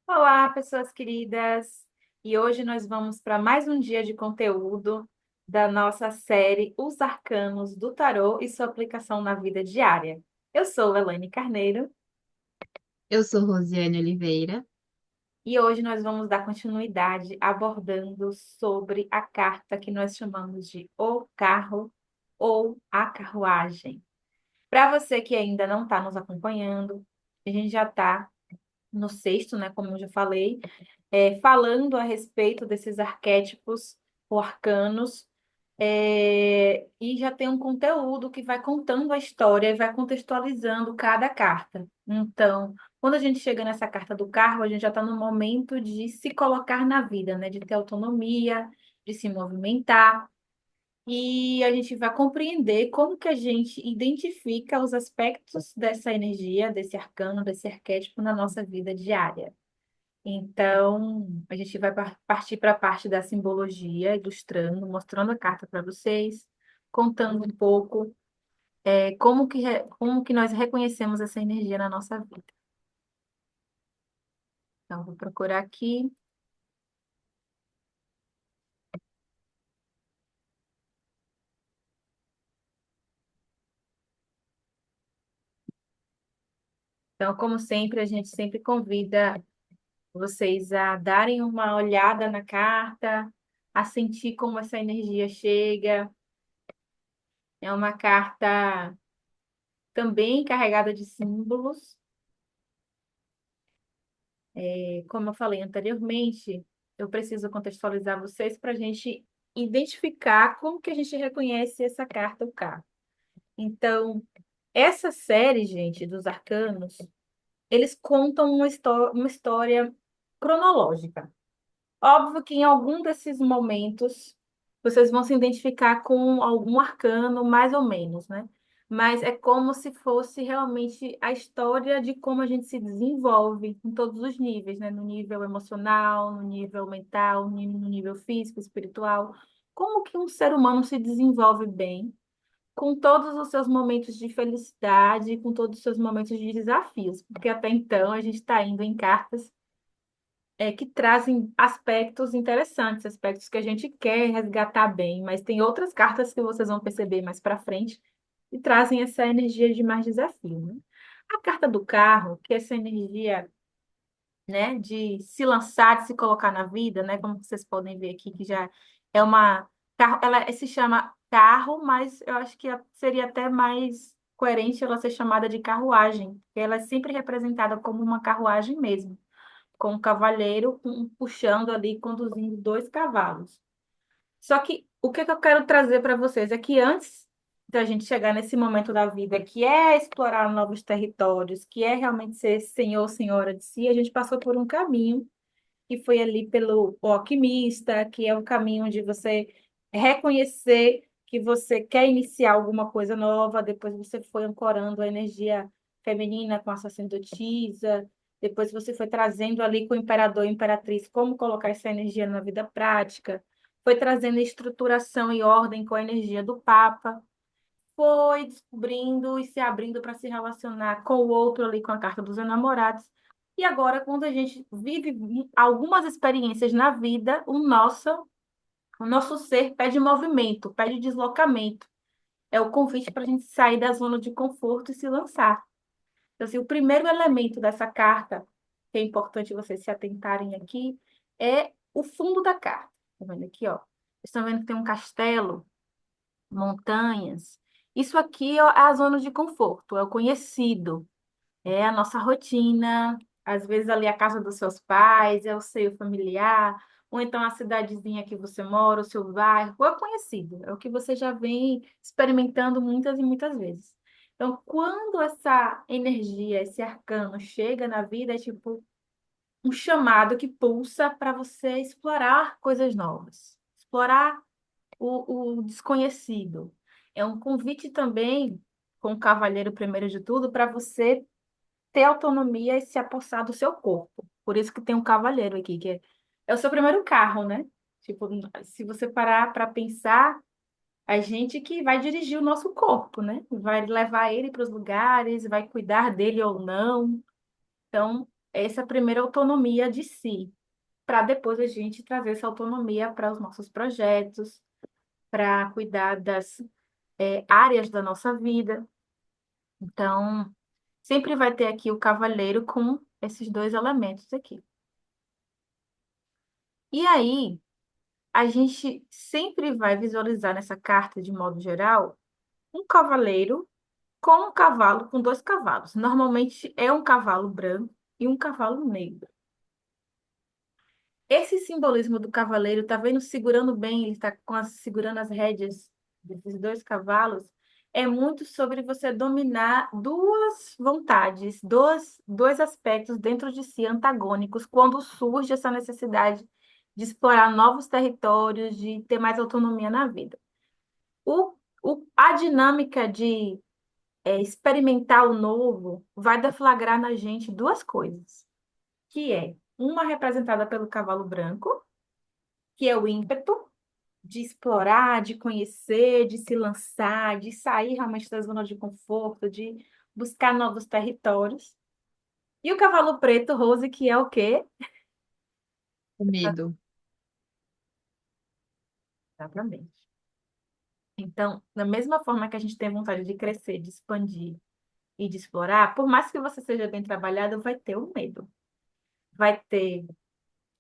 Olá, pessoas queridas! E hoje nós vamos para mais um dia de conteúdo da nossa série Os Arcanos do Tarô e sua aplicação na vida diária. Eu sou Elaine Carneiro Eu sou Rosiane Oliveira. e hoje nós vamos dar continuidade abordando sobre a carta que nós chamamos de O Carro ou a Carruagem. Para você que ainda não está nos acompanhando, a gente já está no sexto, né, como eu já falei, falando a respeito desses arquétipos ou arcanos, e já tem um conteúdo que vai contando a história e vai contextualizando cada carta. Então, quando a gente chega nessa carta do carro, a gente já está no momento de se colocar na vida, né, de ter autonomia, de se movimentar. E a gente vai compreender como que a gente identifica os aspectos dessa energia, desse arcano, desse arquétipo na nossa vida diária. Então, a gente vai partir para a parte da simbologia, ilustrando, mostrando a carta para vocês, contando um pouco como que nós reconhecemos essa energia na nossa vida. Então, vou procurar aqui. Então, como sempre, a gente sempre convida vocês a darem uma olhada na carta, a sentir como essa energia chega. É uma carta também carregada de símbolos. Como eu falei anteriormente, eu preciso contextualizar vocês para a gente identificar como que a gente reconhece essa carta, o K. Então, essa série, gente, dos arcanos, eles contam uma história cronológica. Óbvio que em algum desses momentos vocês vão se identificar com algum arcano, mais ou menos, né? Mas é como se fosse realmente a história de como a gente se desenvolve em todos os níveis, né? No nível emocional, no nível mental, no nível físico, espiritual. Como que um ser humano se desenvolve bem, com todos os seus momentos de felicidade, com todos os seus momentos de desafios, porque até então a gente está indo em cartas que trazem aspectos interessantes, aspectos que a gente quer resgatar bem, mas tem outras cartas que vocês vão perceber mais para frente e trazem essa energia de mais desafio, né? A carta do carro, que é essa energia, né, de se lançar, de se colocar na vida, né, como vocês podem ver aqui, que já é uma ela se chama carro, mas eu acho que seria até mais coerente ela ser chamada de carruagem, porque ela é sempre representada como uma carruagem mesmo com um cavaleiro puxando ali, conduzindo dois cavalos. Só que o que eu quero trazer para vocês é que antes da gente chegar nesse momento da vida, que é explorar novos territórios, que é realmente ser senhor, senhora de si, a gente passou por um caminho que foi ali pelo o alquimista, que é um caminho de você reconhecer que você quer iniciar alguma coisa nova, depois você foi ancorando a energia feminina com a sacerdotisa, depois você foi trazendo ali com o imperador e imperatriz como colocar essa energia na vida prática, foi trazendo estruturação e ordem com a energia do Papa, foi descobrindo e se abrindo para se relacionar com o outro ali, com a carta dos enamorados. E agora, quando a gente vive algumas experiências na vida, o nosso ser pede movimento, pede deslocamento. É o convite para a gente sair da zona de conforto e se lançar. Então, assim, o primeiro elemento dessa carta, que é importante vocês se atentarem aqui, é o fundo da carta. Tá vendo aqui, ó? Vocês estão vendo que tem um castelo, montanhas. Isso aqui é a zona de conforto, é o conhecido, é a nossa rotina, às vezes ali a casa dos seus pais, é o seio familiar, ou então a cidadezinha que você mora, o seu bairro, é o conhecido, é o que você já vem experimentando muitas e muitas vezes. Então, quando essa energia, esse arcano chega na vida, é tipo um chamado que pulsa para você explorar coisas novas, explorar o desconhecido. É um convite também, com o cavaleiro primeiro de tudo, para você ter autonomia e se apossar do seu corpo. Por isso que tem um cavaleiro aqui, que é o seu primeiro carro, né? Tipo, se você parar para pensar, a gente que vai dirigir o nosso corpo, né? Vai levar ele para os lugares, vai cuidar dele ou não. Então, essa primeira autonomia de si, para depois a gente trazer essa autonomia para os nossos projetos, para cuidar das áreas da nossa vida. Então, sempre vai ter aqui o cavaleiro com esses dois elementos aqui. E aí, a gente sempre vai visualizar nessa carta, de modo geral, um cavaleiro com um cavalo, com dois cavalos. Normalmente é um cavalo branco e um cavalo negro. Esse simbolismo do cavaleiro, tá vendo segurando bem, ele está segurando as rédeas desses dois cavalos, é muito sobre você dominar duas vontades, dois aspectos dentro de si antagônicos, quando surge essa necessidade de explorar novos territórios, de ter mais autonomia na vida. A dinâmica de experimentar o novo vai deflagrar na gente duas coisas, que é uma representada pelo cavalo branco, que é o ímpeto de explorar, de conhecer, de se lançar, de sair realmente da zona de conforto, de buscar novos territórios. E o cavalo preto, Rose, que é o quê? O medo. Exatamente. Então, da mesma forma que a gente tem vontade de crescer, de expandir e de explorar, por mais que você seja bem trabalhado, vai ter o medo. Vai ter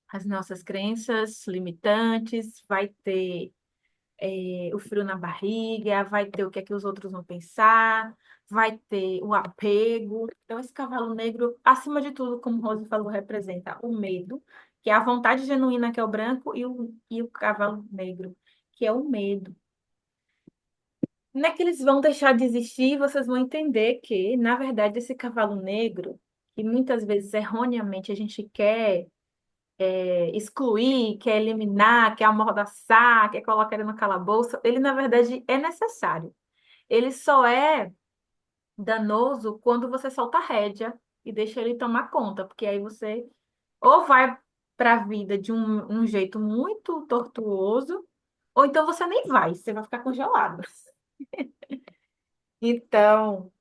as nossas crenças limitantes, vai ter o frio na barriga, vai ter o que é que os outros vão pensar, vai ter o apego. Então, esse cavalo negro, acima de tudo, como Rose falou, representa o medo, que é a vontade genuína, que é o branco, e o cavalo negro, que é o medo. Não é que eles vão deixar de existir, vocês vão entender que, na verdade, esse cavalo negro, que muitas vezes erroneamente a gente quer excluir, quer eliminar, quer amordaçar, quer colocar ele no calabouço, ele, na verdade, é necessário. Ele só é danoso quando você solta a rédea e deixa ele tomar conta, porque aí você ou vai para a vida de um jeito muito tortuoso, ou então você nem vai, você vai ficar congelado. Então,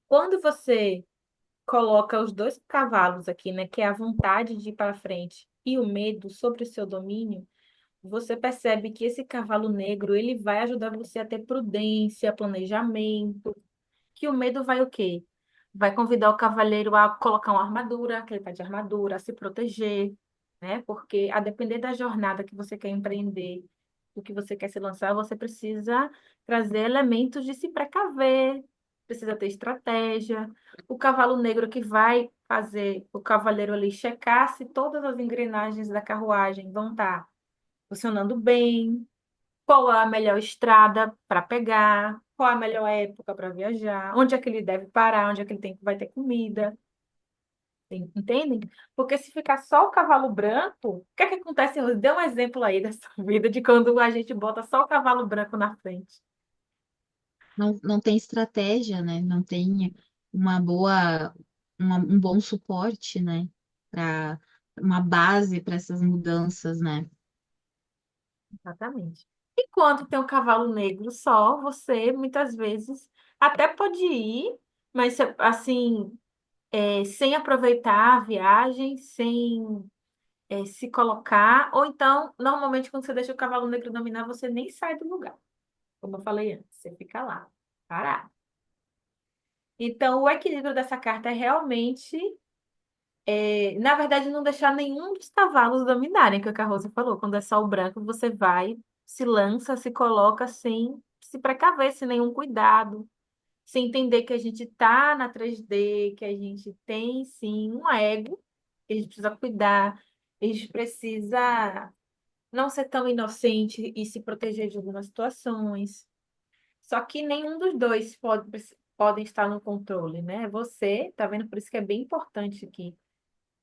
quando você coloca os dois cavalos aqui, né, que é a vontade de ir para frente e o medo sobre o seu domínio, você percebe que esse cavalo negro, ele vai ajudar você a ter prudência, planejamento, que o medo vai o quê? Vai convidar o cavaleiro a colocar uma armadura, que ele tá de armadura, a se proteger, né? Porque a depender da jornada que você quer empreender, do que você quer se lançar, você precisa trazer elementos de se precaver, precisa ter estratégia. O cavalo negro que vai fazer o cavaleiro ali checar se todas as engrenagens da carruagem vão estar funcionando bem, qual é a melhor estrada para pegar, qual é a melhor época para viajar, onde é que ele deve parar, onde é que vai ter comida, entendem? Porque se ficar só o cavalo branco, o que é que acontece? Dê um exemplo aí dessa vida de quando a gente bota só o cavalo branco na frente. Não, não tem estratégia, né? Não tem uma boa, um bom suporte, né? Para uma base para essas mudanças, né? Exatamente. E quando tem um cavalo negro só, você muitas vezes até pode ir, mas assim, sem aproveitar a viagem, sem se colocar, ou então, normalmente, quando você deixa o cavalo negro dominar, você nem sai do lugar, como eu falei antes, você fica lá, parado. Então, o equilíbrio dessa carta é realmente, na verdade, não deixar nenhum dos cavalos dominarem, que é o que a Rosa falou. Quando é só o branco, você vai, se lança, se coloca sem se precaver, sem nenhum cuidado, sem entender que a gente tá na 3D, que a gente tem, sim, um ego, que a gente precisa cuidar, a gente precisa não ser tão inocente e se proteger de algumas situações. Só que nenhum dos dois podem estar no controle, né? Você, tá vendo? Por isso que é bem importante que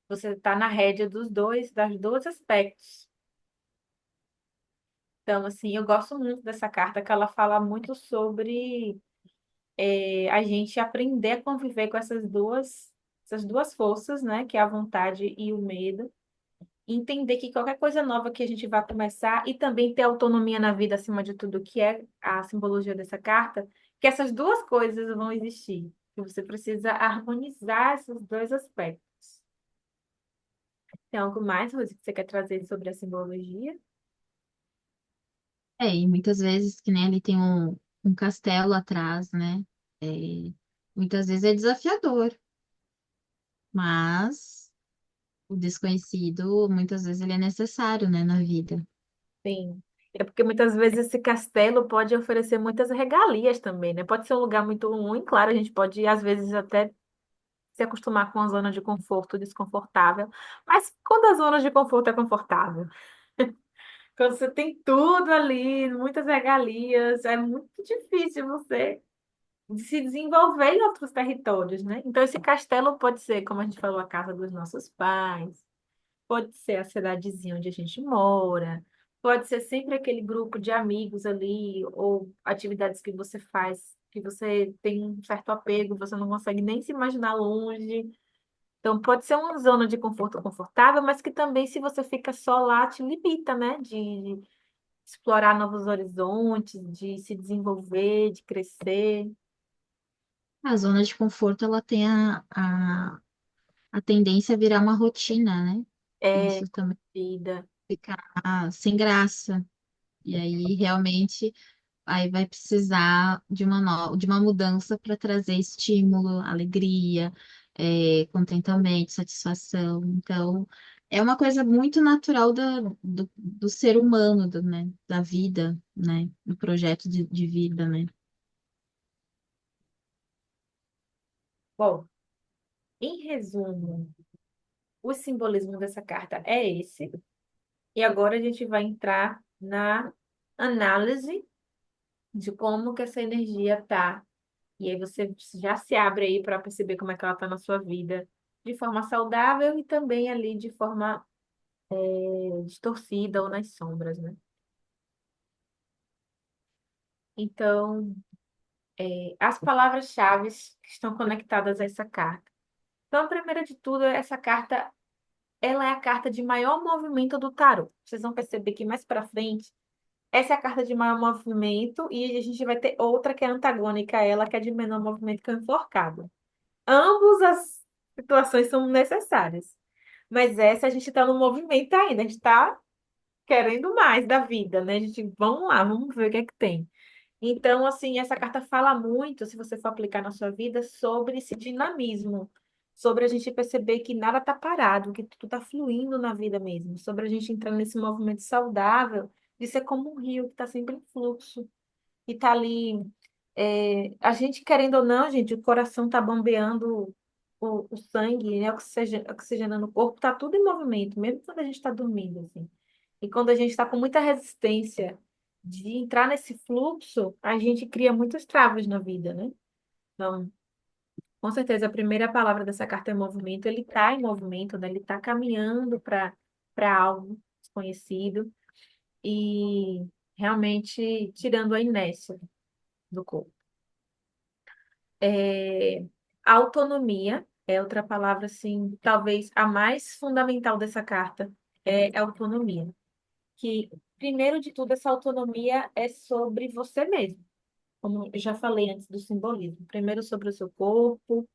você está na rédea das dois aspectos. Então, assim, eu gosto muito dessa carta, que ela fala muito sobre a gente aprender a conviver com essas duas forças, né? Que é a vontade e o medo, entender que qualquer coisa nova que a gente vai começar e também ter autonomia na vida acima de tudo, que é a simbologia dessa carta, que essas duas coisas vão existir. Que você precisa harmonizar esses dois aspectos. Tem algo mais, Rose, que você quer trazer sobre a simbologia? E muitas vezes, que nem ali tem um castelo atrás, né? É, muitas vezes é desafiador, mas o desconhecido, muitas vezes ele é necessário, né, na vida. Sim. É porque muitas vezes esse castelo pode oferecer muitas regalias também, né? Pode ser um lugar muito ruim, claro, a gente pode, às vezes, até se acostumar com a zona de conforto desconfortável. Mas quando a zona de conforto é confortável, quando você tem tudo ali, muitas regalias, é muito difícil você se desenvolver em outros territórios, né? Então, esse castelo pode ser, como a gente falou, a casa dos nossos pais, pode ser a cidadezinha onde a gente mora, pode ser sempre aquele grupo de amigos ali, ou atividades que você faz, que você tem um certo apego, você não consegue nem se imaginar longe. Então, pode ser uma zona de conforto confortável, mas que também, se você fica só lá, te limita, né? De explorar novos horizontes, de se desenvolver, de crescer. A zona de conforto, ela tem a tendência a virar uma rotina, né? É, Isso também vida. fica sem graça. E aí, realmente, aí vai precisar de uma mudança para trazer estímulo, alegria, contentamento, satisfação. Então, é uma coisa muito natural do ser humano, né? Da vida, né? Do projeto de vida, né? Bom, em resumo, o simbolismo dessa carta é esse. E agora a gente vai entrar na análise de como que essa energia tá. E aí você já se abre aí para perceber como é que ela tá na sua vida, de forma saudável e também ali de forma distorcida ou nas sombras, né? Então, as palavras-chave que estão conectadas a essa carta. Então, a primeira de tudo, essa carta, ela é a carta de maior movimento do tarô. Vocês vão perceber que mais para frente, essa é a carta de maior movimento e a gente vai ter outra que é antagônica a ela, que é de menor movimento, que é o enforcado. Ambas as situações são necessárias. Mas essa a gente está no movimento ainda, a gente está querendo mais da vida, né? A gente, vamos lá, vamos ver o que é que tem. Então, assim, essa carta fala muito, se você for aplicar na sua vida, sobre esse dinamismo, sobre a gente perceber que nada está parado, que tudo está fluindo na vida mesmo, sobre a gente entrar nesse movimento saudável de ser como um rio que está sempre em fluxo e está ali. A gente, querendo ou não, gente, o coração está bombeando o sangue, né, oxigenando o corpo, está tudo em movimento, mesmo quando a gente está dormindo, assim. E quando a gente está com muita resistência de entrar nesse fluxo, a gente cria muitos travas na vida, né? Então, com certeza, a primeira palavra dessa carta é movimento. Ele está em movimento, né? Ele está caminhando para algo desconhecido e realmente tirando a inércia do corpo. É, autonomia é outra palavra, assim, talvez a mais fundamental dessa carta é a autonomia. Que, primeiro de tudo, essa autonomia é sobre você mesmo, como eu já falei antes do simbolismo. Primeiro sobre o seu corpo,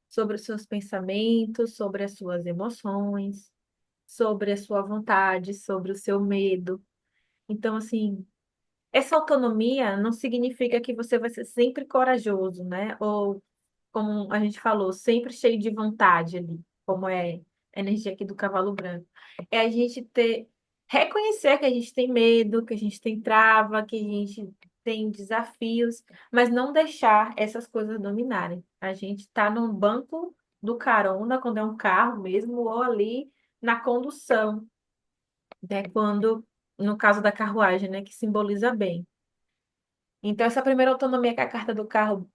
sobre os seus pensamentos, sobre as suas emoções, sobre a sua vontade, sobre o seu medo. Então, assim, essa autonomia não significa que você vai ser sempre corajoso, né? Ou, como a gente falou, sempre cheio de vontade ali, como é a energia aqui do cavalo branco. É a gente ter, reconhecer que a gente tem medo, que a gente tem trava, que a gente tem desafios, mas não deixar essas coisas dominarem. A gente está no banco do carona, quando é um carro mesmo, ou ali na condução, né? Quando, no caso da carruagem, né? Que simboliza bem. Então, essa primeira autonomia que a carta do carro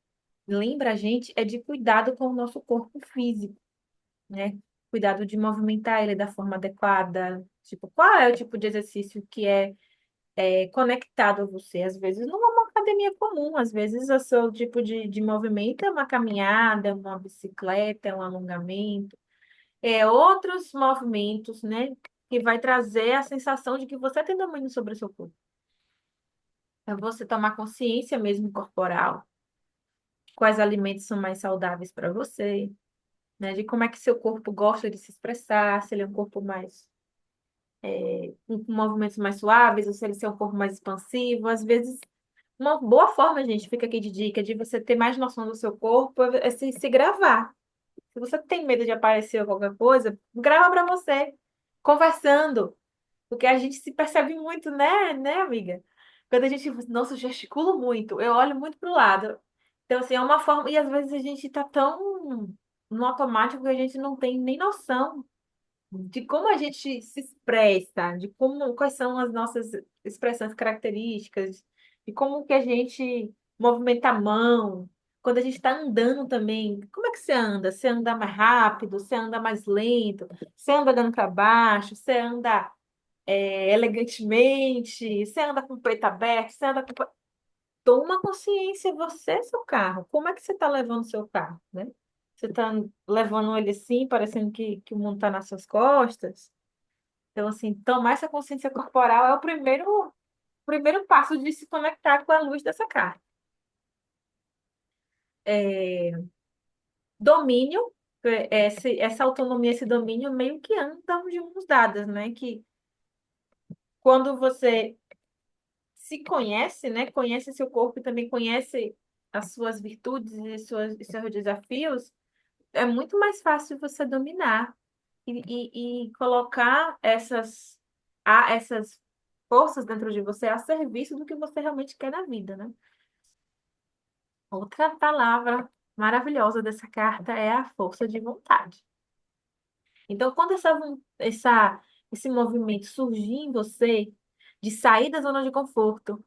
lembra a gente é de cuidado com o nosso corpo físico, né? Cuidado de movimentar ele da forma adequada. Tipo, qual é o tipo de exercício que é conectado a você? Às vezes não é uma academia comum, às vezes o seu tipo de movimento é uma caminhada, é uma bicicleta, é um alongamento, é outros movimentos, né? Que vai trazer a sensação de que você tem domínio sobre o seu corpo. É você tomar consciência mesmo corporal, quais alimentos são mais saudáveis para você, né? De como é que seu corpo gosta de se expressar, se ele é um corpo mais com movimentos mais suaves, ou se ele é um corpo mais expansivo. Às vezes, uma boa forma, gente, fica aqui de dica, de você ter mais noção do seu corpo, é se gravar. Se você tem medo de aparecer ou qualquer coisa, grava para você, conversando. Porque a gente se percebe muito, né, amiga? Quando a gente, nossa, eu gesticulo muito, eu olho muito pro lado. Então, assim, é uma forma. E às vezes a gente tá tão no automático que a gente não tem nem noção de como a gente se expressa, de como, quais são as nossas expressões características, de como que a gente movimenta a mão. Quando a gente está andando também, como é que você anda? Você anda mais rápido? Você anda mais lento? Você anda olhando para baixo? Você anda elegantemente? Você anda com o peito aberto? Você anda com... Toma consciência, você, seu carro. Como é que você está levando o seu carro, né? Você está levando ele assim, parecendo que o mundo está nas suas costas? Então, assim, tomar essa consciência corporal é o primeiro passo de se conectar com a luz dessa carta. É, domínio, essa autonomia, esse domínio meio que andam de mãos dadas, né? Que quando você se conhece, né? Conhece seu corpo e também conhece as suas virtudes e seus desafios, é muito mais fácil você dominar e colocar essas forças dentro de você a serviço do que você realmente quer na vida, né? Outra palavra maravilhosa dessa carta é a força de vontade. Então, quando esse movimento surgir em você, de sair da zona de conforto,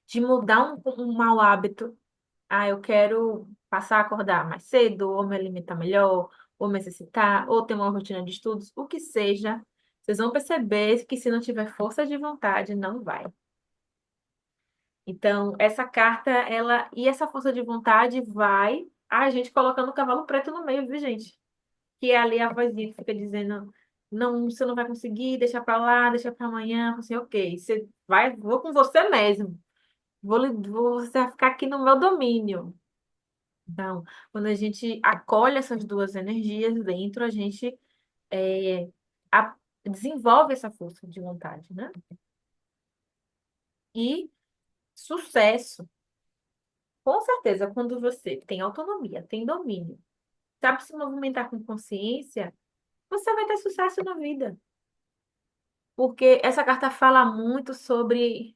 de mudar um mau hábito, eu quero passar a acordar mais cedo, ou me alimentar melhor, ou me exercitar, ou ter uma rotina de estudos, o que seja, vocês vão perceber que se não tiver força de vontade, não vai. Então, essa carta, e essa força de vontade vai a gente colocando o cavalo preto no meio, viu, gente? Que é ali a vozinha que fica dizendo, não, você não vai conseguir, deixa pra lá, deixa pra amanhã. Assim, ok, você vai, vou com você mesmo. Você vai ficar aqui no meu domínio. Então, quando a gente acolhe essas duas energias dentro, a gente é, a- desenvolve essa força de vontade, né? E sucesso. Com certeza, quando você tem autonomia, tem domínio, sabe se movimentar com consciência, você vai ter sucesso na vida. Porque essa carta fala muito sobre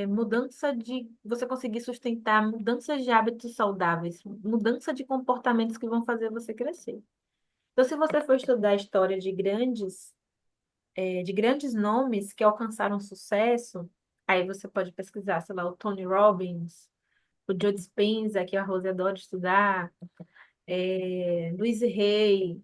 mudança de você conseguir sustentar mudanças de hábitos saudáveis, mudança de comportamentos que vão fazer você crescer. Então, se você for estudar a história de grandes nomes que alcançaram sucesso, aí você pode pesquisar, sei lá, o Tony Robbins, o Joe Dispenza, que a Rose adora estudar, Louise Hay.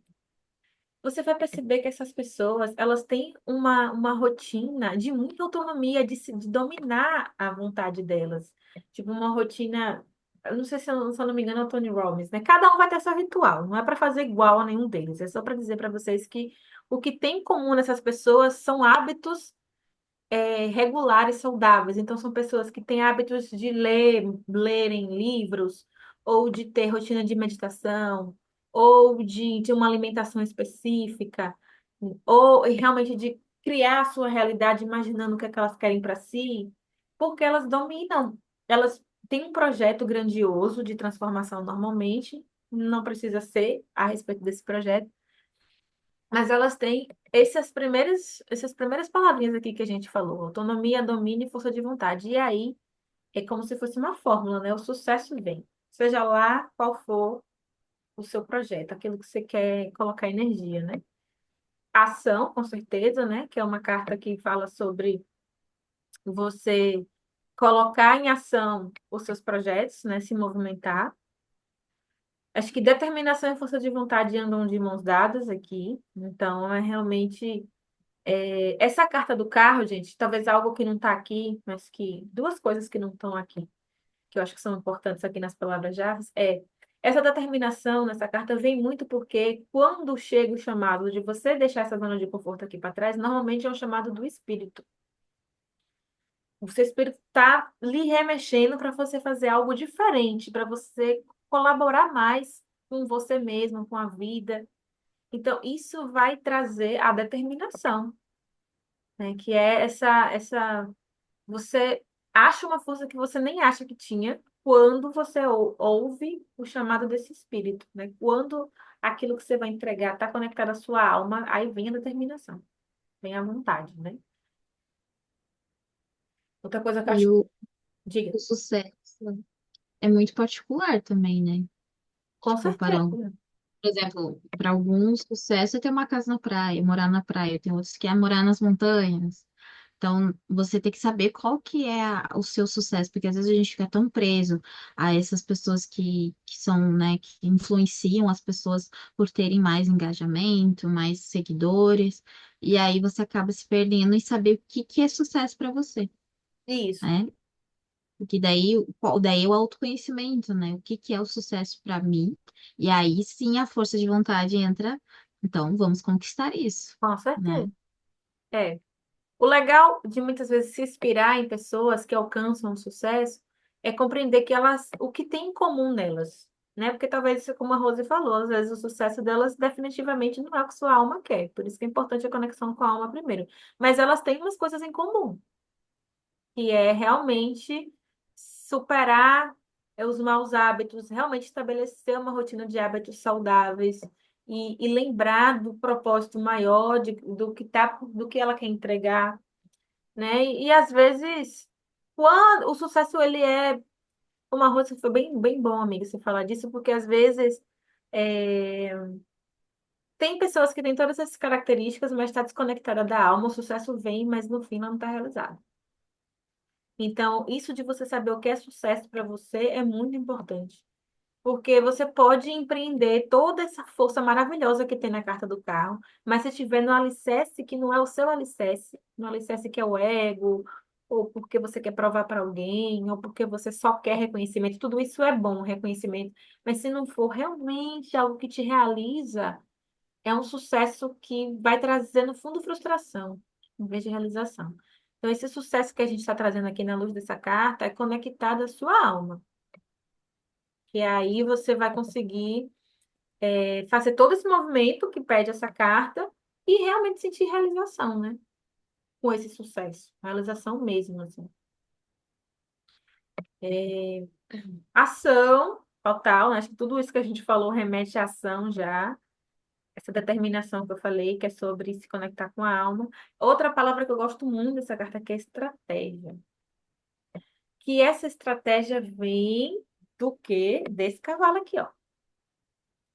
Você vai perceber que essas pessoas, elas têm uma rotina de muita autonomia, de dominar a vontade delas. Tipo, uma rotina, eu não sei se eu não me engano, é o Tony Robbins, né? Cada um vai ter seu ritual, não é para fazer igual a nenhum deles, é só para dizer para vocês que o que tem em comum nessas pessoas são hábitos regulares, saudáveis. Então, são pessoas que têm hábitos de lerem livros, ou de ter rotina de meditação, ou de ter uma alimentação específica, ou realmente de criar a sua realidade imaginando o que é que elas querem para si, porque elas dominam. Elas têm um projeto grandioso de transformação normalmente, não precisa ser a respeito desse projeto, mas elas têm essas primeiras palavrinhas aqui que a gente falou: autonomia, domínio e força de vontade. E aí é como se fosse uma fórmula, né? O sucesso vem. Seja lá qual for o seu projeto, aquilo que você quer colocar energia, né? Ação, com certeza, né? Que é uma carta que fala sobre você colocar em ação os seus projetos, né? Se movimentar. Acho que determinação e força de vontade andam de mãos dadas aqui. Então, é realmente essa carta do carro, gente, talvez algo que não está aqui, mas que duas coisas que não estão aqui, que eu acho que são importantes aqui nas palavras-chave, essa determinação nessa carta vem muito porque quando chega o chamado de você deixar essa zona de conforto aqui para trás, normalmente é um chamado do espírito. O seu espírito está lhe remexendo para você fazer algo diferente, para você colaborar mais com você mesmo, com a vida. Então, isso vai trazer a determinação, né? Que é essa você acha uma força que você nem acha que tinha quando você ouve o chamado desse espírito, né? Quando aquilo que você vai entregar está conectado à sua alma, aí vem a determinação, vem a vontade, né? Outra coisa que eu E acho, o, diga, o sucesso é muito particular também, né? com Tipo, certeza. por exemplo, para alguns, sucesso é ter uma casa na praia, morar na praia. Tem outros que é morar nas montanhas. Então, você tem que saber qual que é o seu sucesso, porque às vezes a gente fica tão preso a essas pessoas que são, né, que influenciam as pessoas por terem mais engajamento, mais seguidores, e aí você acaba se perdendo em saber o que que é sucesso para você, Isso, né? Porque daí é o autoconhecimento, né? O que que é o sucesso para mim? E aí sim a força de vontade entra. Então, vamos conquistar isso, com certeza. né? É. O legal de muitas vezes se inspirar em pessoas que alcançam o sucesso é compreender que elas, o que tem em comum nelas, né? Porque talvez, como a Rose falou, às vezes o sucesso delas definitivamente não é o que sua alma quer. Por isso que é importante a conexão com a alma primeiro. Mas elas têm umas coisas em comum, que é realmente superar os maus hábitos, realmente estabelecer uma rotina de hábitos saudáveis e lembrar do propósito maior do que ela quer entregar, né? E às vezes, quando o sucesso ele é uma roça, foi bem bom, amiga, você falar disso, porque às vezes é, tem pessoas que têm todas essas características, mas está desconectada da alma, o sucesso vem, mas no fim ela não está realizado. Então, isso de você saber o que é sucesso para você é muito importante. Porque você pode empreender toda essa força maravilhosa que tem na carta do carro, mas se estiver no alicerce que não é o seu alicerce, no alicerce que é o ego, ou porque você quer provar para alguém, ou porque você só quer reconhecimento, tudo isso é bom, reconhecimento, mas se não for realmente algo que te realiza, é um sucesso que vai trazer, no fundo, frustração, em vez de realização. Então, esse sucesso que a gente está trazendo aqui na luz dessa carta é conectado à sua alma. Que aí você vai conseguir fazer todo esse movimento que pede essa carta e realmente sentir realização, né? Com esse sucesso. Realização mesmo, assim. É, ação total, né? Acho que tudo isso que a gente falou remete à ação já. Essa determinação que eu falei, que é sobre se conectar com a alma. Outra palavra que eu gosto muito dessa carta aqui é estratégia. Que essa estratégia vem do quê? Desse cavalo aqui, ó.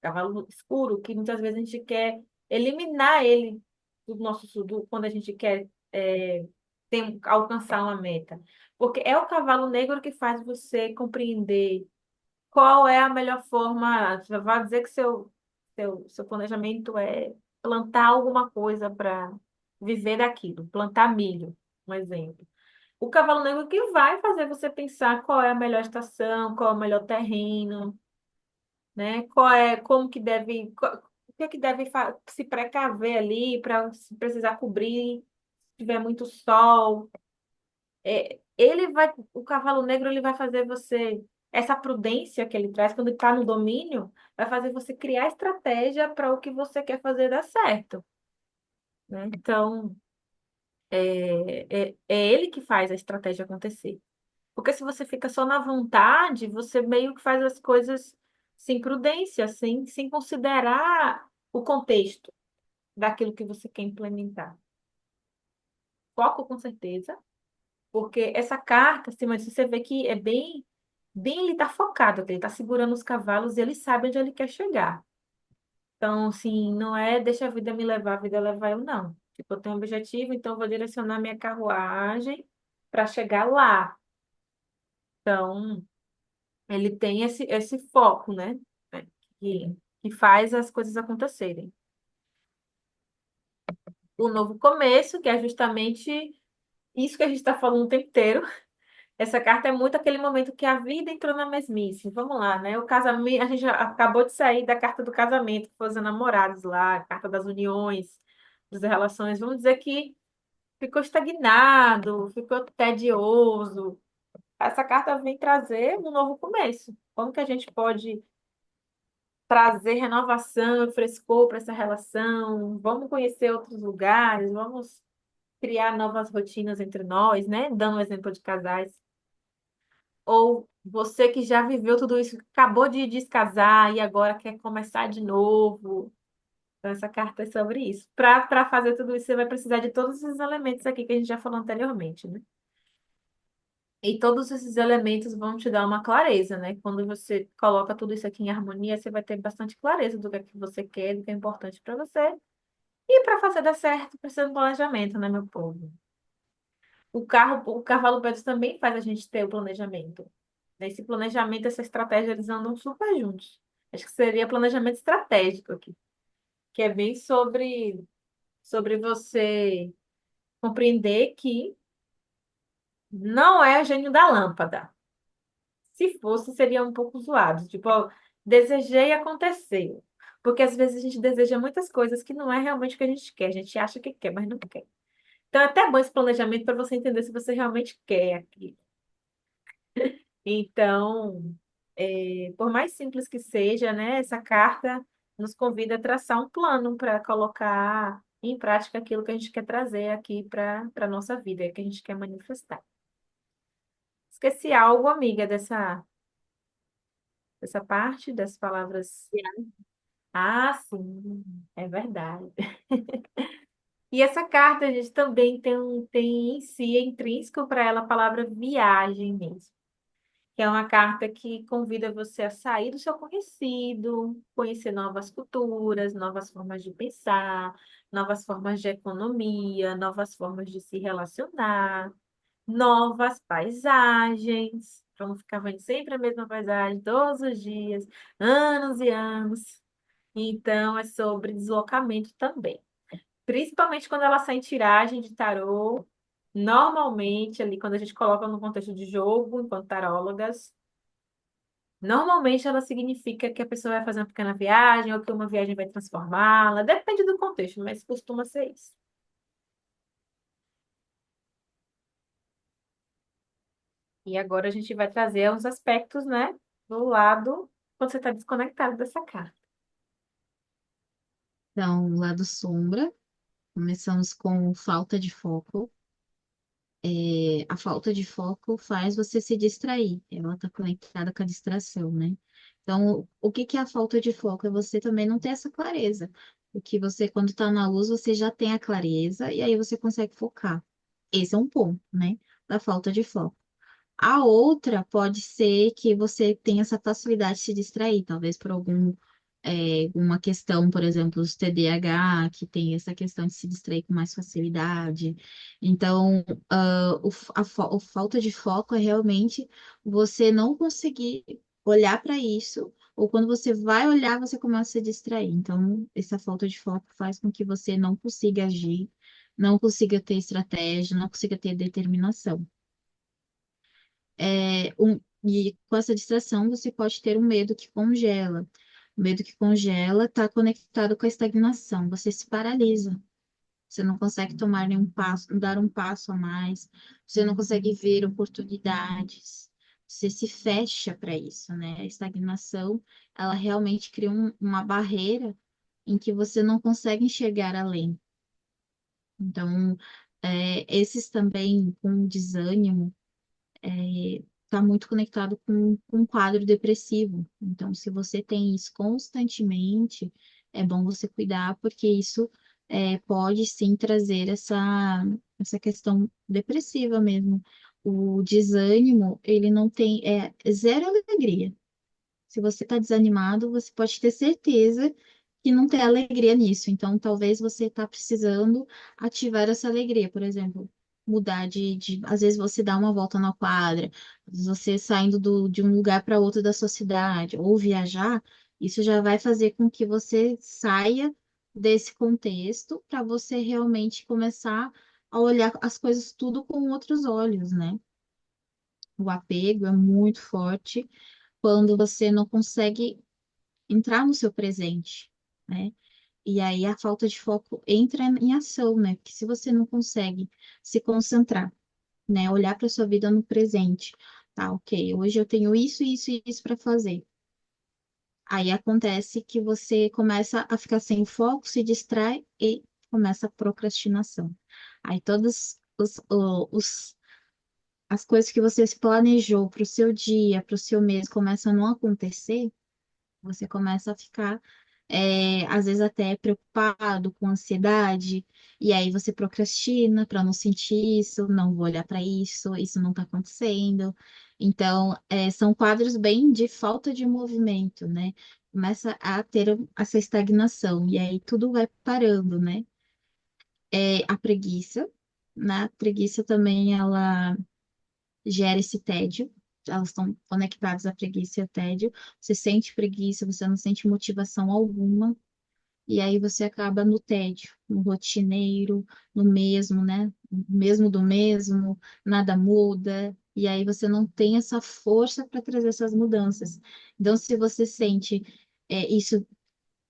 Cavalo escuro, que muitas vezes a gente quer eliminar ele do quando a gente quer alcançar uma meta. Porque é o cavalo negro que faz você compreender qual é a melhor forma. Você vai dizer que seu planejamento é plantar alguma coisa para viver daquilo, plantar milho, um exemplo. O cavalo negro que vai fazer você pensar qual é a melhor estação, qual é o melhor terreno, né? Como que deve, o que é que deve se precaver ali para se precisar cobrir, se tiver muito sol. O cavalo negro, ele vai fazer você, essa prudência que ele traz quando ele está no domínio, vai fazer você criar estratégia para o que você quer fazer dar certo, né? Então, é ele que faz a estratégia acontecer. Porque se você fica só na vontade, você meio que faz as coisas sem prudência, sem considerar o contexto daquilo que você quer implementar. Foco com certeza, porque essa carta, assim, mas você vê que é bem ele está focado, ele está segurando os cavalos e ele sabe onde ele quer chegar. Então, assim, não é deixa a vida me levar, a vida levar eu, não. Tipo, eu tenho um objetivo, então eu vou direcionar minha carruagem para chegar lá. Então, ele tem esse foco, né? Que, que faz as coisas acontecerem. O novo começo, que é justamente isso que a gente está falando o tempo inteiro. Essa carta é muito aquele momento que a vida entrou na mesmice. Vamos lá, né? O casamento, a gente já acabou de sair da carta do casamento, que foi os namorados lá, a carta das uniões, das relações. Vamos dizer que ficou estagnado, ficou tedioso. Essa carta vem trazer um novo começo. Como que a gente pode trazer renovação e frescor para essa relação, vamos conhecer outros lugares, vamos criar novas rotinas entre nós, né? Dando um exemplo de casais. Ou você que já viveu tudo isso, acabou de descasar e agora quer começar de novo. Então, essa carta é sobre isso. Para fazer tudo isso, você vai precisar de todos esses elementos aqui que a gente já falou anteriormente, né? E todos esses elementos vão te dar uma clareza, né? Quando você coloca tudo isso aqui em harmonia, você vai ter bastante clareza do que é que você quer, do que é importante para você. E para fazer dar certo, precisa de um planejamento, né, meu povo? O cavalo preto também faz a gente ter o planejamento. Nesse planejamento, essa estratégia, eles andam super juntos. Acho que seria planejamento estratégico aqui, que é bem sobre você compreender que não é o gênio da lâmpada. Se fosse, seria um pouco zoado. Tipo, ó, desejei e aconteceu. Porque às vezes a gente deseja muitas coisas que não é realmente o que a gente quer. A gente acha que quer, mas não quer. Então é até bom esse planejamento para você entender se você realmente quer aquilo. Então, por mais simples que seja, né, essa carta nos convida a traçar um plano para colocar em prática aquilo que a gente quer trazer aqui para a nossa vida, que a gente quer manifestar. Esqueci algo, amiga, dessa parte, das palavras. Ah, sim, é verdade. E essa carta, a gente também tem em si, é intrínseco para ela a palavra viagem mesmo. Que é uma carta que convida você a sair do seu conhecido, conhecer novas culturas, novas formas de pensar, novas formas de economia, novas formas de se relacionar, novas paisagens. Para não ficar vendo sempre a mesma paisagem todos os dias, anos e anos. Então, é sobre deslocamento também. Principalmente quando ela sai em tiragem de tarô. Normalmente, ali, quando a gente coloca no contexto de jogo, enquanto tarólogas, normalmente ela significa que a pessoa vai fazer uma pequena viagem ou que uma viagem vai transformá-la. Depende do contexto, mas costuma ser isso. E agora a gente vai trazer uns aspectos, né, do lado quando você está desconectado dessa carta. Então, lado sombra, começamos com falta de foco. A falta de foco faz você se distrair. Ela está conectada com a distração, né? Então, o que que é a falta de foco? É você também não ter essa clareza. Porque você, quando está na luz, você já tem a clareza e aí você consegue focar. Esse é um ponto, né? Da falta de foco. A outra pode ser que você tenha essa facilidade de se distrair, talvez por alguma questão, por exemplo, os TDAH, que tem essa questão de se distrair com mais facilidade. Então, a falta de foco é realmente você não conseguir olhar para isso, ou quando você vai olhar, você começa a se distrair. Então, essa falta de foco faz com que você não consiga agir, não consiga ter estratégia, não consiga ter determinação. E com essa distração você pode ter um medo que congela. O medo que congela está conectado com a estagnação. Você se paralisa. Você não consegue tomar nenhum passo, dar um passo a mais. Você não consegue ver oportunidades. Você se fecha para isso, né? A estagnação, ela realmente cria uma barreira em que você não consegue enxergar além. Então, esses também com desânimo está muito conectado com um quadro depressivo. Então, se você tem isso constantemente, é bom você cuidar, porque isso pode sim trazer essa questão depressiva mesmo. O desânimo, ele não tem, zero alegria. Se você está desanimado, você pode ter certeza que não tem alegria nisso. Então, talvez você está precisando ativar essa alegria, por exemplo, mudar às vezes você dá uma volta na quadra, às vezes você saindo de um lugar para outro da sua cidade, ou viajar, isso já vai fazer com que você saia desse contexto para você realmente começar a olhar as coisas tudo com outros olhos, né? O apego é muito forte quando você não consegue entrar no seu presente, né? E aí a falta de foco entra em ação, né? Porque se você não consegue se concentrar, né? Olhar para sua vida no presente, tá? Ok, hoje eu tenho isso, isso e isso para fazer. Aí acontece que você começa a ficar sem foco, se distrai e começa a procrastinação. Aí todas as coisas que você se planejou para o seu dia, para o seu mês, começam a não acontecer, você começa a ficar, às vezes, até preocupado, com ansiedade, e aí você procrastina para não sentir isso, não vou olhar para isso não está acontecendo. Então, são quadros bem de falta de movimento, né? Começa a ter essa estagnação, e aí tudo vai parando, né? A preguiça, né? A preguiça também, ela gera esse tédio. Elas estão conectadas à preguiça e ao tédio. Você sente preguiça, você não sente motivação alguma, e aí você acaba no tédio, no rotineiro, no mesmo, né? Mesmo do mesmo, nada muda, e aí você não tem essa força para trazer essas mudanças. Então, se você sente isso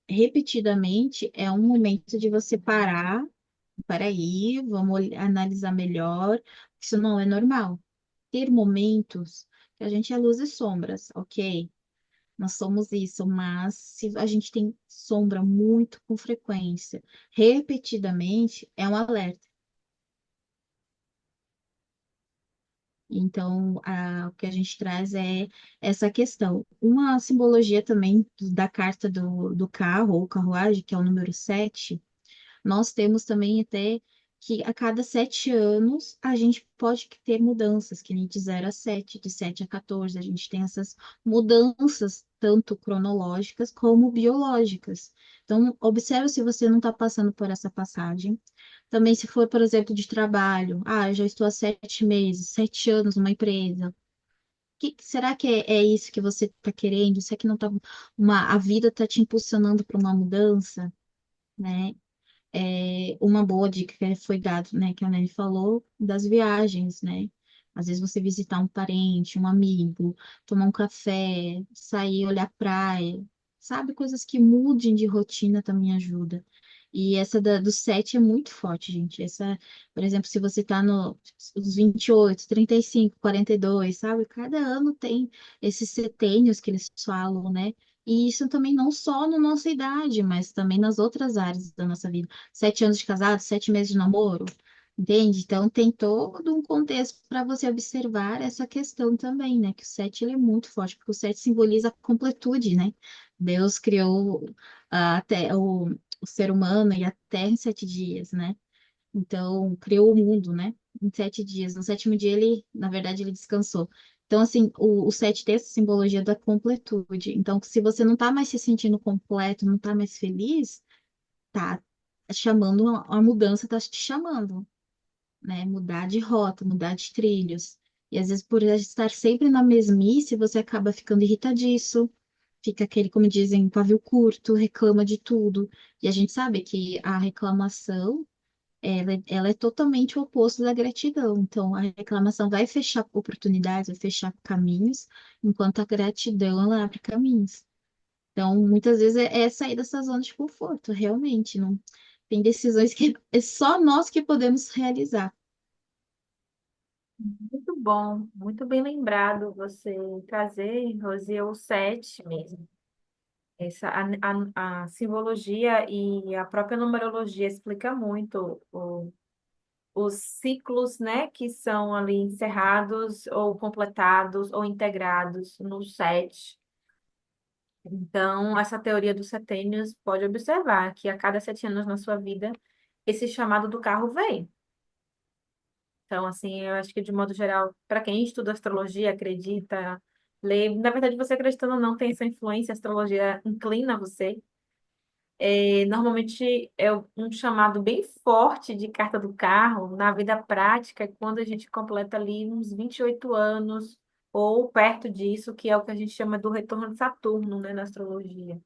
repetidamente, é um momento de você parar, peraí, vamos analisar melhor, isso não é normal ter momentos que a gente é luz e sombras, ok? Nós somos isso, mas se a gente tem sombra muito com frequência, repetidamente, é um alerta. Então, o que a gente traz é essa questão. Uma simbologia também da carta do carro ou carruagem, que é o número 7. Nós temos também até que a cada 7 anos a gente pode ter mudanças, que nem de 0 a 7, de 7 a 14, a gente tem essas mudanças, tanto cronológicas como biológicas. Então, observe se você não está passando por essa passagem. Também, se for, por exemplo, de trabalho, eu já estou há 7 meses, 7 anos numa empresa. Será que é isso que você está querendo? Será que não tá a vida está te impulsionando para uma mudança, né? Uma boa dica que foi dada, né, que a Nelly falou, das viagens, né? Às vezes você visitar um parente, um amigo, tomar um café, sair, olhar praia, sabe? Coisas que mudem de rotina também ajuda. E essa do 7 é muito forte, gente. Essa, por exemplo, se você tá nos 28, 35, 42, sabe? Cada ano tem esses setênios que eles falam, né? E isso também não só na nossa idade, mas também nas outras áreas da nossa vida. 7 anos de casado, 7 meses de namoro, entende? Então tem todo um contexto para você observar essa questão também, né? Que o 7 ele é muito forte, porque o 7 simboliza a completude, né? Deus criou até o ser humano e a terra em 7 dias, né? Então, criou o mundo, né? Em 7 dias. No sétimo dia, ele, na verdade, ele descansou. Então, assim, o 7 tem essa simbologia da completude. Então, se você não tá mais se sentindo completo, não tá mais feliz, tá chamando a mudança, tá te chamando, né? Mudar de rota, mudar de trilhos. E às vezes, por estar sempre na mesmice, você acaba ficando irritadiço, fica aquele, como dizem, pavio curto, reclama de tudo. E a gente sabe que a reclamação ela é totalmente o oposto da gratidão. Então, a reclamação vai fechar oportunidades, vai fechar caminhos, enquanto a gratidão, ela abre caminhos. Então, muitas vezes é sair dessa zona de conforto, realmente. Não tem decisões que é só nós que podemos realizar. Muito bom, muito bem lembrado você trazer, Rosi, o 7 mesmo. A simbologia e a própria numerologia explica muito os ciclos, né, que são ali encerrados ou completados ou integrados no 7. Então, essa teoria dos setênios pode observar que a cada 7 anos na sua vida, esse chamado do carro vem. Então, assim, eu acho que de modo geral, para quem estuda astrologia, acredita, lê, na verdade, você acreditando ou não, tem essa influência, a astrologia inclina você. Normalmente é um chamado bem forte de carta do carro na vida prática, é quando a gente completa ali uns 28 anos ou perto disso, que é o que a gente chama do retorno de Saturno, né, na astrologia,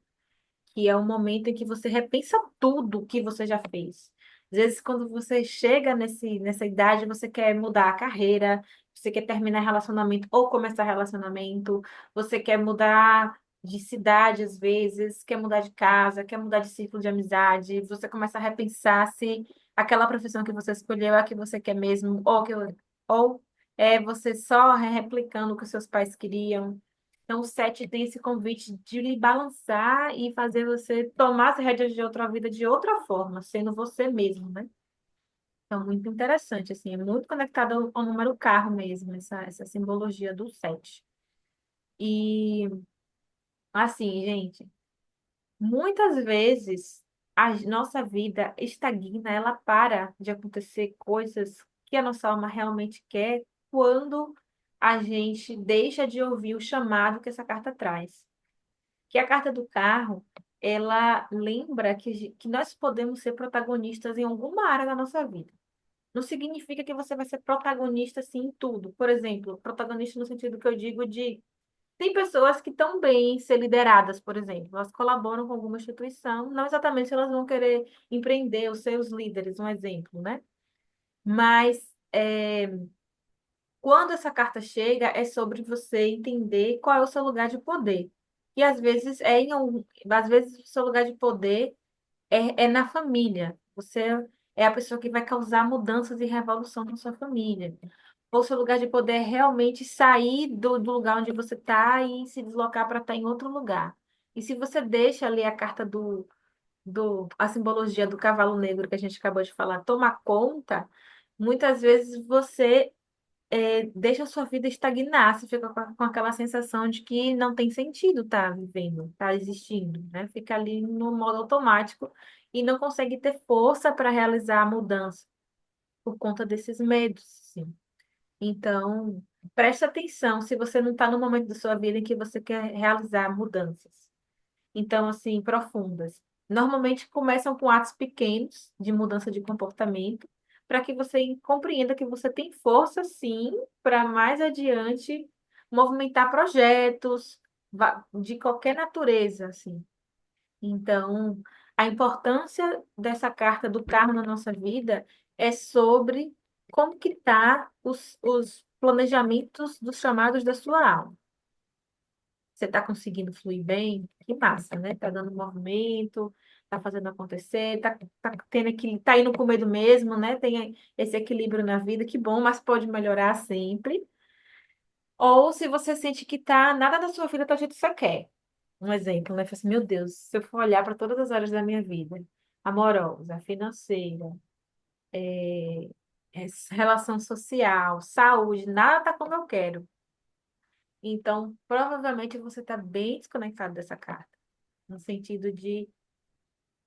que é o momento em que você repensa tudo que você já fez. Às vezes, quando você chega nessa idade, você quer mudar a carreira, você quer terminar relacionamento ou começar relacionamento, você quer mudar de cidade, às vezes, quer mudar de casa, quer mudar de ciclo de amizade, você começa a repensar se aquela profissão que você escolheu é a que você quer mesmo, ou é você só replicando o que os seus pais queriam. Então, o 7 tem esse convite de lhe balançar e fazer você tomar as rédeas de outra vida de outra forma, sendo você mesmo, né? Então, muito interessante, assim, é muito conectado ao número carro mesmo, essa simbologia do 7. E, assim, gente, muitas vezes a nossa vida estagna, ela para de acontecer coisas que a nossa alma realmente quer quando a gente deixa de ouvir o chamado que essa carta traz. Que a carta do carro, ela lembra que nós podemos ser protagonistas em alguma área da nossa vida. Não significa que você vai ser protagonista assim em tudo. Por exemplo, protagonista no sentido que eu digo de tem pessoas que estão bem em ser lideradas, por exemplo. Elas colaboram com alguma instituição, não exatamente se elas vão querer empreender os seus líderes, um exemplo, né? Mas quando essa carta chega, é sobre você entender qual é o seu lugar de poder. E às vezes às vezes o seu lugar de poder é na família. Você é a pessoa que vai causar mudanças e revolução na sua família. Ou seu lugar de poder é realmente sair do lugar onde você está e se deslocar para estar em outro lugar. E se você deixa ali a carta a simbologia do cavalo negro que a gente acabou de falar, tomar conta, muitas vezes você deixa a sua vida estagnar, você fica com aquela sensação de que não tem sentido estar vivendo, estar existindo, né? Fica ali no modo automático e não consegue ter força para realizar a mudança por conta desses medos, sim. Então, preste atenção se você não está no momento da sua vida em que você quer realizar mudanças. Então, assim, profundas. Normalmente começam com atos pequenos de mudança de comportamento, para que você compreenda que você tem força, sim, para mais adiante movimentar projetos de qualquer natureza, assim. Então, a importância dessa carta do karma na nossa vida é sobre como que tá os planejamentos dos chamados da sua alma. Você está conseguindo fluir bem? Que massa, né? Tá dando movimento, tá fazendo acontecer, tá tendo tá indo com medo mesmo, né? Tem esse equilíbrio na vida, que bom, mas pode melhorar sempre. Ou se você sente que nada da sua vida tá do jeito que você quer. Um exemplo, né? Fala assim, meu Deus, se eu for olhar para todas as áreas da minha vida, amorosa, financeira, relação social, saúde, nada tá como eu quero. Então, provavelmente você está bem desconectado dessa carta, no sentido de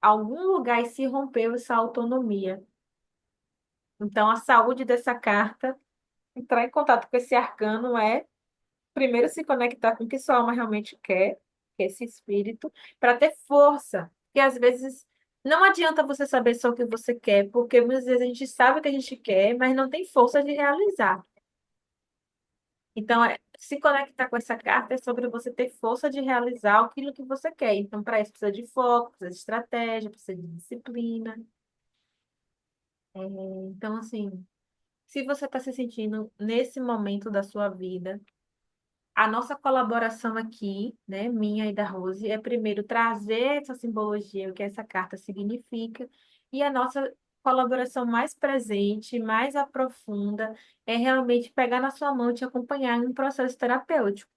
algum lugar se rompeu essa autonomia. Então, a saúde dessa carta, entrar em contato com esse arcano primeiro, se conectar com o que sua alma realmente quer, que é esse espírito, para ter força. Porque às vezes não adianta você saber só o que você quer, porque muitas vezes a gente sabe o que a gente quer, mas não tem força de realizar. Então, se conectar com essa carta é sobre você ter força de realizar aquilo que você quer. Então, para isso, precisa de foco, precisa de estratégia, precisa de disciplina. Então, assim, se você está se sentindo nesse momento da sua vida, a nossa colaboração aqui, né, minha e da Rose, é primeiro trazer essa simbologia, o que essa carta significa, e a nossa colaboração mais presente, mais aprofunda, é realmente pegar na sua mão e te acompanhar em um processo terapêutico.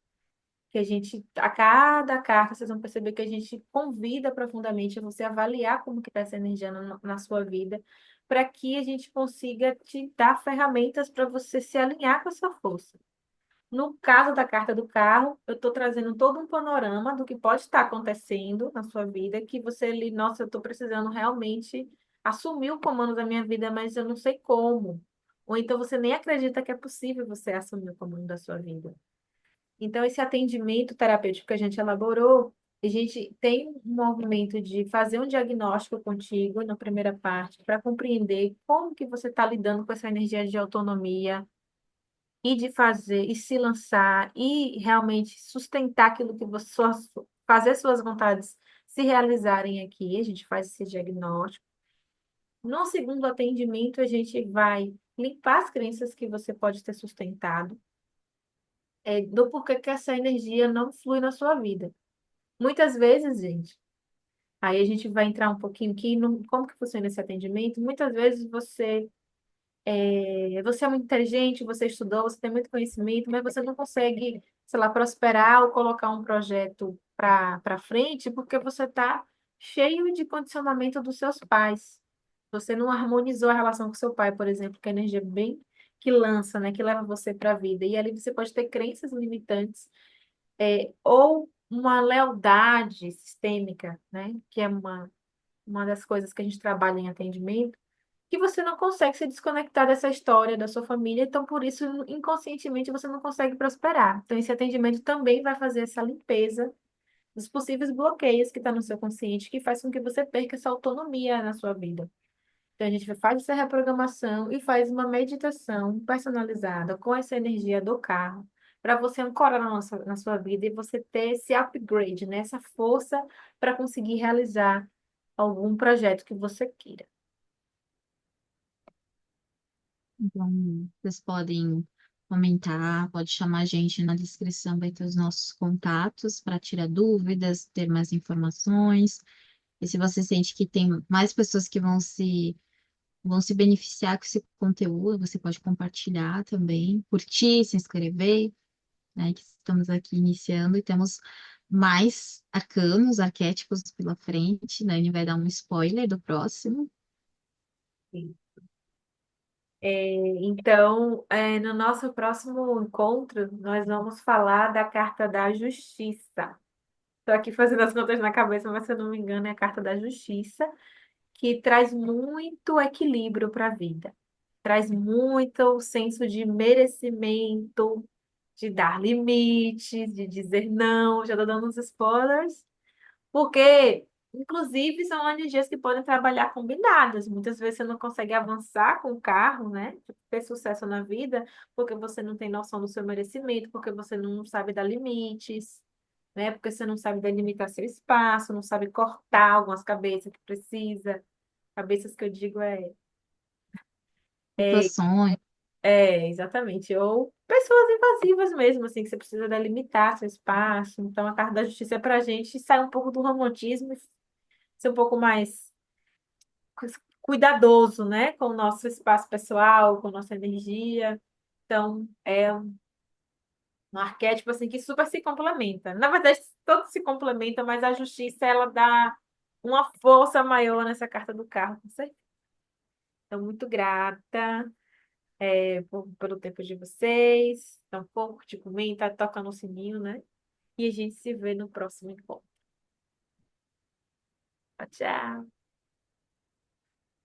Que a gente, a cada carta, vocês vão perceber que a gente convida profundamente a você avaliar como que está essa energia na sua vida, para que a gente consiga te dar ferramentas para você se alinhar com a sua força. No caso da carta do carro, eu estou trazendo todo um panorama do que pode estar acontecendo na sua vida, que você ali, nossa, eu estou precisando realmente assumir o comando da minha vida, mas eu não sei como. Ou então você nem acredita que é possível você assumir o comando da sua vida. Então, esse atendimento terapêutico que a gente elaborou, a gente tem um movimento de fazer um diagnóstico contigo na primeira parte, para compreender como que você está lidando com essa energia de autonomia e de fazer e se lançar e realmente sustentar aquilo que fazer suas vontades se realizarem aqui. A gente faz esse diagnóstico. No segundo atendimento, a gente vai limpar as crenças que você pode ter sustentado, do porquê que essa energia não flui na sua vida. Muitas vezes, gente, aí a gente vai entrar um pouquinho aqui no como que funciona esse atendimento. Muitas vezes você é muito inteligente, você estudou, você tem muito conhecimento, mas você não consegue sei lá, prosperar ou colocar um projeto para frente, porque você está cheio de condicionamento dos seus pais. Você não harmonizou a relação com seu pai, por exemplo, que é a energia bem que lança, né, que leva você para a vida. E ali você pode ter crenças limitantes, ou uma lealdade sistêmica, né, que é uma das coisas que a gente trabalha em atendimento, que você não consegue se desconectar dessa história da sua família, então por isso inconscientemente você não consegue prosperar. Então esse atendimento também vai fazer essa limpeza dos possíveis bloqueios que está no seu consciente, que faz com que você perca essa autonomia na sua vida. Então a gente faz essa reprogramação e faz uma meditação personalizada com essa energia do carro, para você ancorar na sua vida e você ter esse upgrade, né? Essa força para conseguir realizar algum projeto que você queira. Então, vocês podem comentar, pode chamar a gente na descrição, vai ter os nossos contatos para tirar dúvidas, ter mais informações. E se você sente que tem mais pessoas que vão se beneficiar com esse conteúdo, você pode compartilhar também, curtir, se inscrever, né? Que estamos aqui iniciando e temos mais arcanos, arquétipos pela frente, né? Ele vai dar um spoiler do próximo. Sim. Então, no nosso próximo encontro, nós vamos falar da carta da justiça. Estou aqui fazendo as contas na cabeça, mas se eu não me engano, é a carta da justiça, que traz muito equilíbrio para a vida. Traz muito o senso de merecimento, de dar limites, de dizer não. Já estou dando uns spoilers. Porque, inclusive, são energias que podem trabalhar combinadas. Muitas vezes você não consegue avançar com o carro, né? Tipo, ter sucesso na vida, porque você não tem noção do seu merecimento, porque você não sabe dar limites, né? Porque você não sabe delimitar seu espaço, não sabe cortar algumas cabeças que precisa. Cabeças que eu digo é, Situações, exatamente. Ou pessoas invasivas mesmo, assim, que você precisa delimitar seu espaço. Então, a carta da justiça é para a gente sair um pouco do romantismo e ser um pouco mais cuidadoso, né, com o nosso espaço pessoal, com a nossa energia. Então, é um arquétipo assim que super se complementa. Na verdade, todos se complementam, mas a justiça ela dá uma força maior nessa carta do carro, com certeza. Então, muito grata, pelo tempo de vocês. Então, pouco te comenta, toca no sininho, né? E a gente se vê no próximo encontro. Tchau, tchau.